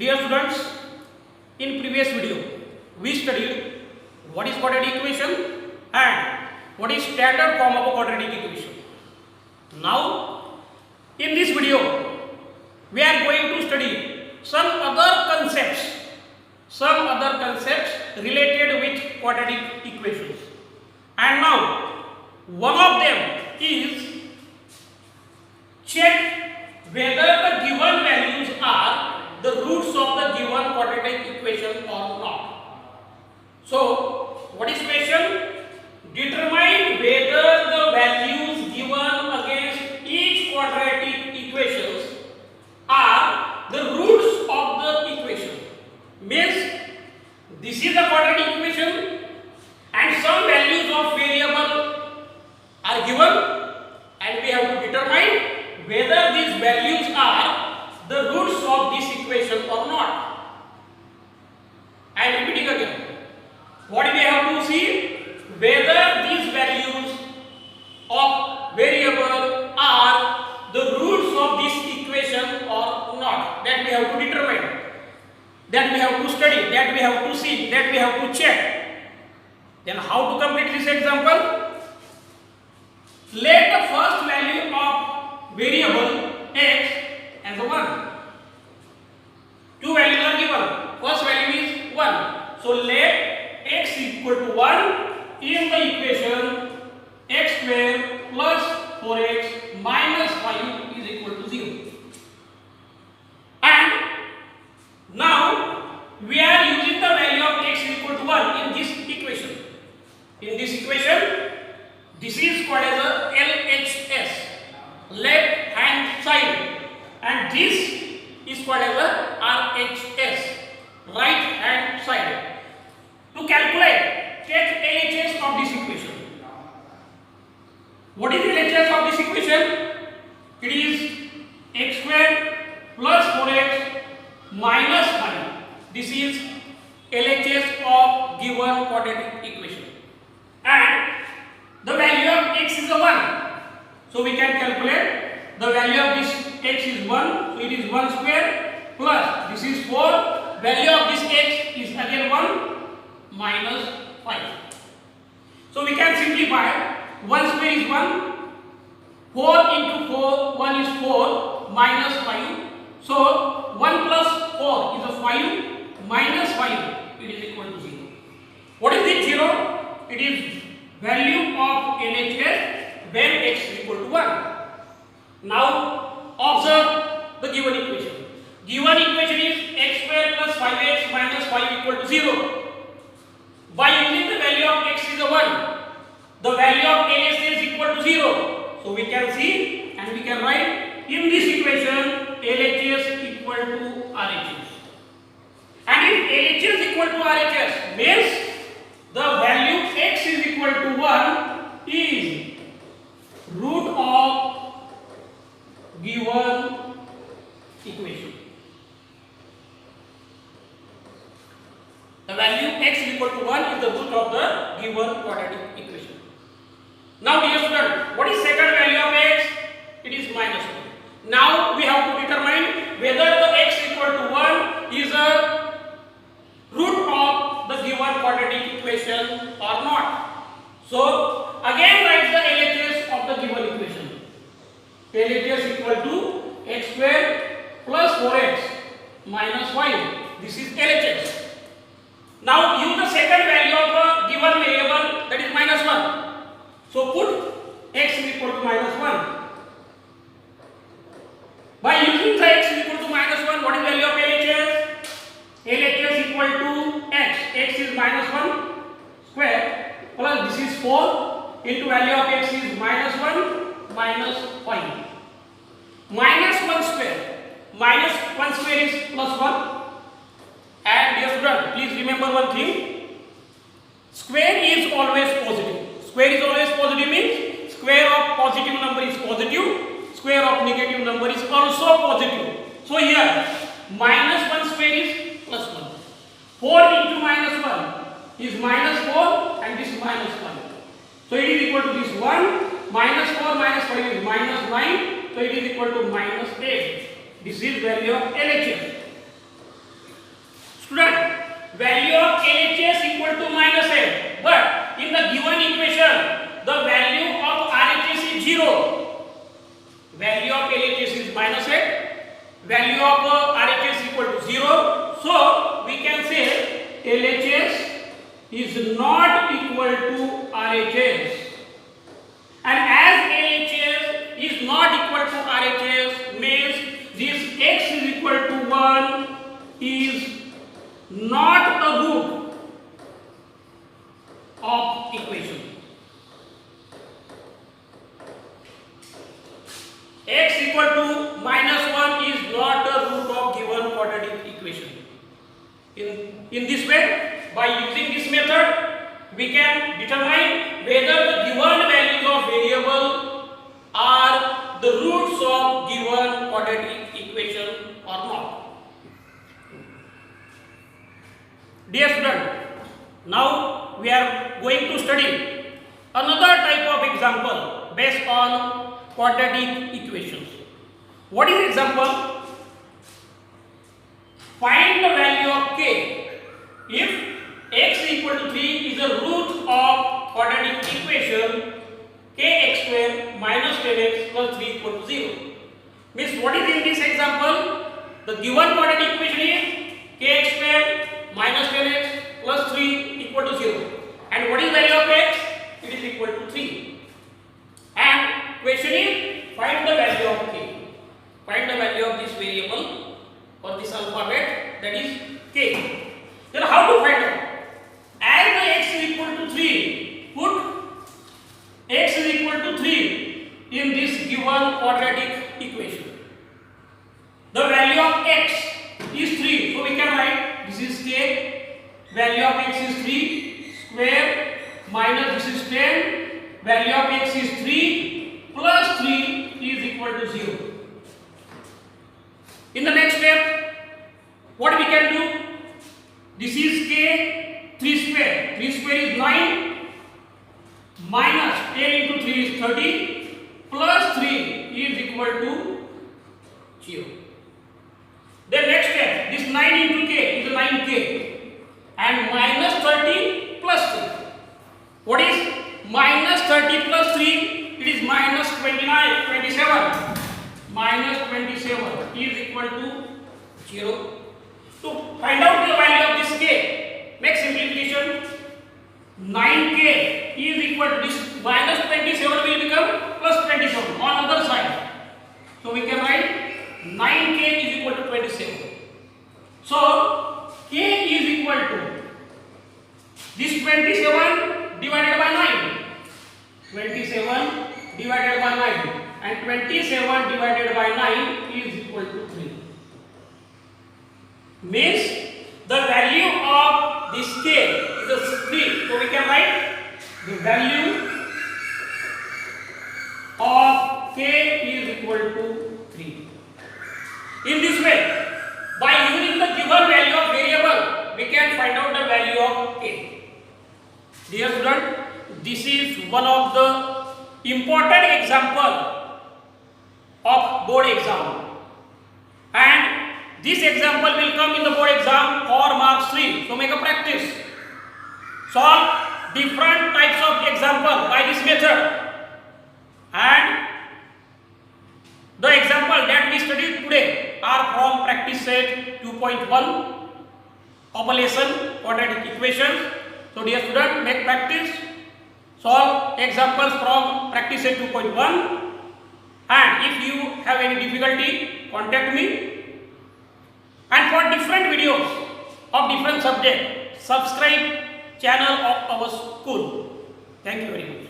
Dear students, in previous video we studied what is quadratic equation and what is standard form of a quadratic equation. Now in this video we are going to study some other concepts related with quadratic equations. And now one of them is check whether the given values are the roots of the given quadratic equation or not. So what is question? Determine whether the values given against each quadratic equations are the roots of the equation. Means this is the quadratic equation and some values of variable are given and we have to determine whether these values are the roots of this equation or not. I am repeating again. What we have to see? Whether these values of variable are the roots of this equation or not. That we have to determine. That we have to study. That we have to see. That we have to check. Then how to complete this example? Let the first value of variable x as a 1. Two values are given. First value is 1. So let x equal to 1 in the equation x square plus 4x minus 5 is equal to 0. And now we are using the value of x equal to 1 in this equation. In this equation, this is called as a LHS, left hand side, and this is called as a RHS, right hand side. To calculate, take LHS of this equation. What is LHS of this equation? It is x square plus 4x minus 5. This is LHS of given quadratic equation. And the value of x is a 1. So we can calculate the value of this x is 1. So it is 1 square plus this is 4. Value of this x is again 1 minus 5. So we can simplify. 1 square is 1. 4 into 4, 1 is 4 minus 5. So 1 plus 4 is a 5 minus 5. It is equal to 0. What is it 0? It is value of LHS when x is equal to 1. Now observe the given equation. Given equation is x square plus 5x minus 5 equal to 0. By using the value of x is a 1, the value of LHS is equal to 0. So we can see and we can write in this equation LHS equal to RHS. And if LHS is equal to RHS means the value x is equal to 1 is root of given equation. The value x is equal to 1 is the root of the given quadratic equation. Now dear student, what is second value of x? It is minus 1. Now we have to determine whether the x equal to 1 is a root of the given quadratic equation or not. So again write the LHS of the given equation. LHS equal to x square plus 4x minus 5. This is LHS. Now use the second value of the given variable, that is minus 1. So put x is equal to minus 1. By using the x is equal to minus 1, what is value of LHS? LHS equal to x. X is minus 1 square plus this is 4 into value of x is minus 1 minus 5. Minus 1 square. Minus 1 square is plus 1. And dear student, please remember one thing. Square is always positive. Square is always positive means square of positive number is positive. Square of negative number is also positive. So here minus 1 square is plus 1. 4 into minus 1 is minus 4 and this is minus 1. So it is equal to this 1. Minus 4 minus 5 is minus 9. So it is equal to minus 8. This is value of LHS. value of RHS equal to 0. So we can say LHS is not equal to RHS. And as LHS is not equal to RHS means this x is equal to 1 is not a root of equation. X equal to minus 1 is not a root of given quadratic equation. In this way, by using this method, we can determine whether the given values of variable are the roots of given quadratic equation or not. Dear student, now we are going to study another type of example based on quadratic equations. What is the example? Find the value of k if x equal to 3 is a root of quadratic equation kx square minus 10x plus 3 equal to 0. Means what is in this example? The given quadratic equation is kx square minus 10x plus 3 equal to 0. And what is value of x? It is equal to 3. And question is find the value of k. Find the value of this variable or this alphabet, that is k. Then how to find out? As the x is equal to 3, put x is equal to 3 in this given quadratic equation. The value of x is 3, so we can write this is k, value of x is 3 square minus this is 10, value of x is 3 plus 3 is equal to 0. In the next step, what we can do? This is k, 3 square. 3 square is 9 minus 10 into 3 is 30 plus 3 is equal to 0. Then next step, this 9 into k is 9k and minus 30 plus 3. What is minus 30 plus 3? It is minus 27. Minus 27 is equal to 0. To find out the value of this k, make simplification. 9k is equal to this minus 27 will become plus 27 on other side. So we can write 9k is equal to 27. So k is equal to this 27 divided by 9. 27 divided by 9 and 27 divided by 9 is equal to 3. Means the value of this k is 3. So we can write the value of k is equal to 3. In this way, by using the given value of variable, we can find out the value of k. Dear student, this is one of the important example of board exam, and this example will come in the board exam for marks 3. So make a practice. Solve different types of example by this method, and the example that we studied today are from practice set 2.1 of a lesson quadratic equations. So dear student, make practice, solve examples from practice set 2.1, and if you have any difficulty, contact me. And for different videos of different subject, subscribe channel of our school. Thank you very much.